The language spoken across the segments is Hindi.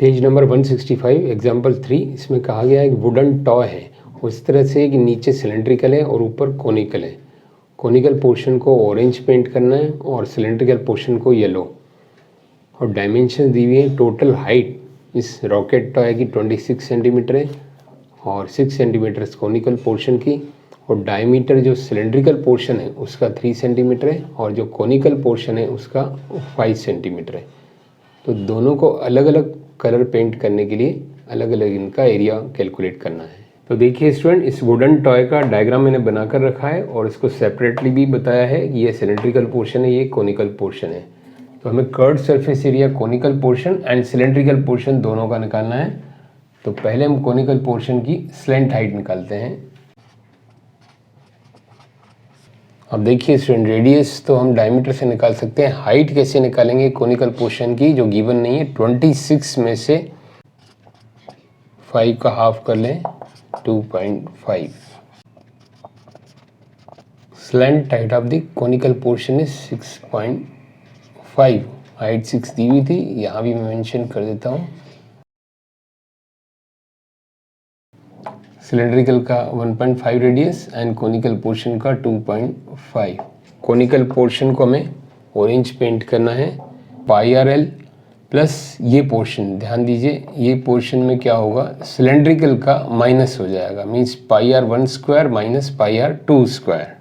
पेज नंबर 165 एग्जाम्पल 3, इसमें कहा गया है कि वुडन टॉय है उस तरह से कि नीचे सिलेंड्रिकल है और ऊपर कोनिकल है। कोनिकल पोर्शन को ऑरेंज पेंट करना है और सिलेंड्रिकल पोर्शन को येलो, और डायमेंशन दी हुई है। टोटल हाइट इस रॉकेट टॉय की 26 सेंटीमीटर है और 6 सेंटीमीटर कोनिकल पोर्शन की, और डायमीटर जो सिलेंड्रिकल पोर्शन है उसका 3 सेंटीमीटर है और जो कोनिकल पोर्शन है उसका 5 सेंटीमीटर है। तो दोनों को अलग अलग कलर पेंट करने के लिए अलग अलग इनका एरिया कैलकुलेट करना है। तो देखिए स्टूडेंट, इस वुडन टॉय का डायग्राम मैंने बनाकर रखा है और इसको सेपरेटली भी बताया है कि ये सिलेंड्रिकल पोर्शन है, ये कोनिकल पोर्शन है। तो हमें curved surface area conical portion and cylindrical portion दोनों का निकालना है। तो पहले हम कोनिकल पोर्शन की स्लेंट हाइट निकालते हैं। अब देखिए स्टूडेंट, रेडियस तो हम डायमीटर से निकाल सकते हैं, हाइट कैसे निकालेंगे कोनिकल पोर्शन की जो गिवन नहीं है। 26 में से 5 का हाफ कर लें, 2.5। Slant height of the conical portion is 6.5। Height 6 दी हुई थी, यहाँ भी मैं मेंशन कर देता हूँ। सिलेंड्रिकल का 1.5 रेडियस एंड कोनिकल पोर्शन का 2.5। कोनिकल पोर्शन को हमें ऑरेंज पेंट करना है। पाई आर एल प्लस ये पोर्शन, ध्यान दीजिए ये पोर्शन में क्या होगा, सिलेंड्रिकल का माइनस हो जाएगा, means pi are 1 square minus pi are 2 square.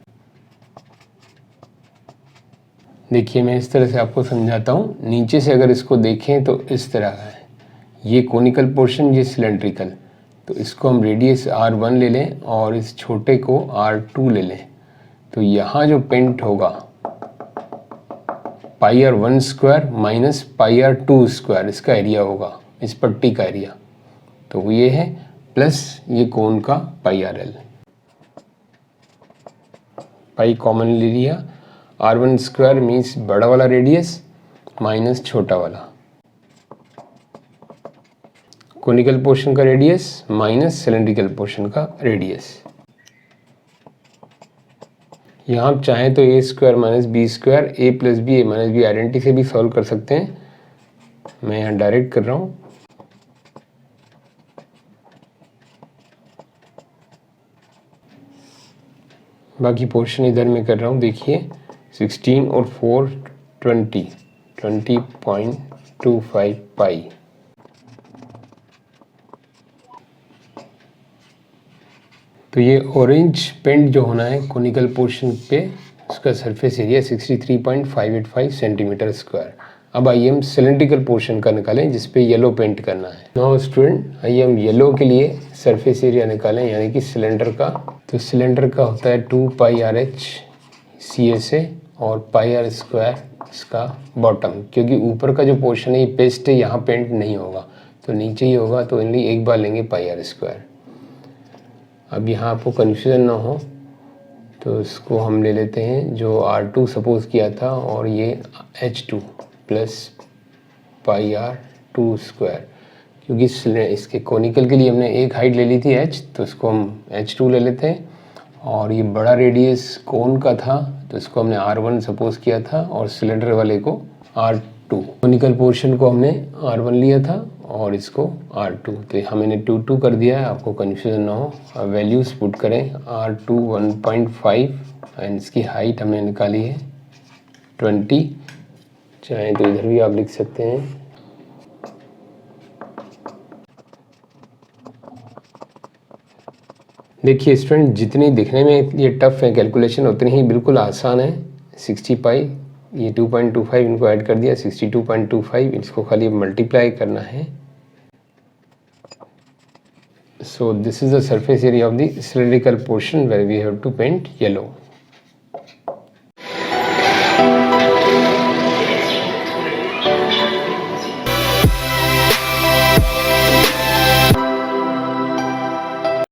देखिए मैं इस तरह से आपको समझाता हूँ, नीचे से अगर इसको देखें तो इस तरह का है, ये कोनिकल पोर्शन, ये सिलेंड्रिकल। तो इसको हम रेडियस R1 ले लें और इस छोटे को R2 ले लें। तो यहाँ जो पेंट होगा pi are 1 square minus pi are 2 square, इसका एरिया होगा, इस पट्टी का एरिया। तो ये है प्लस ये कोन का पाई आर एल। पाई कॉमन ले लिया, R1 स्क्वायर मीन्स बड़ा वाला रेडियस माइनस छोटा वाला कोनिकल पोर्शन का रेडियस माइनस सिलेंड्रिकल पोर्शन का रेडियस। यहाँ आप चाहें तो ए स्क्वायर माइनस बी स्क्वायर, ए प्लस बी, ए माइनस बी आइडेंटिटी से भी सॉल्व कर सकते हैं। मैं यहाँ डायरेक्ट कर रहा हूँ। बाकी पोर्शन इधर में कर रहा हूँ। देखिए 16 और 4 20.25 पाई। तो ये ऑरेंज पेंट जो होना है कोनिकल पोर्शन पे, उसका सरफेस एरिया 63.585 सेंटीमीटर स्क्वायर। अब आइए हम सिलेंड्रिकल पोर्शन का निकालें जिस पे येलो पेंट करना है। नाउ स्टूडेंट, आइए हम येलो के लिए सरफेस एरिया निकालें, यानी कि सिलेंडर का। तो सिलेंडर का होता है 2 पाई आर एच CSA और पाई आर स्क्वायर इसका बॉटम, क्योंकि ऊपर का जो पोर्शन है ये पेस्ट है, यहाँ पेंट नहीं होगा तो नीचे ही होगा, तो इनली एक बार लेंगे पाई आर स्क्वायर। अब यहाँ आपको कन्फ्यूज़न ना हो तो इसको हम ले लेते हैं जो R2 सपोज किया था, और ये H2 plus pi are 2 square, क्योंकि इसके कोनिकल के लिए हमने एक हाइट ले ली थी H, तो इसको हम H2 ले लेते हैं। और ये बड़ा रेडियस कोन का था तो इसको हमने R1 सपोज किया था और सिलेंडर वाले को R2। कोनिकल पोर्शन को हमने R1 लिया था और इसको R2, तो यहाँ मैंने 2 कर दिया है, आपको कन्फ्यूज़न ना हो। अब वैल्यूज़ पुट करें, R2 1.5 एंड इसकी हाइट हमने निकाली है 20, चाहे तो इधर भी आप लिख सकते हैं। देखिए स्टूडेंट, जितनी दिखने में ये टफ है कैलकुलेशन उतनी ही बिल्कुल आसान है। 60 पाई, ये 2.25 इनको ऐड कर दिया, 62.25, इसको खाली मल्टीप्लाई करना है। So this is the surface area of the cylindrical portion where we have to paint yellow.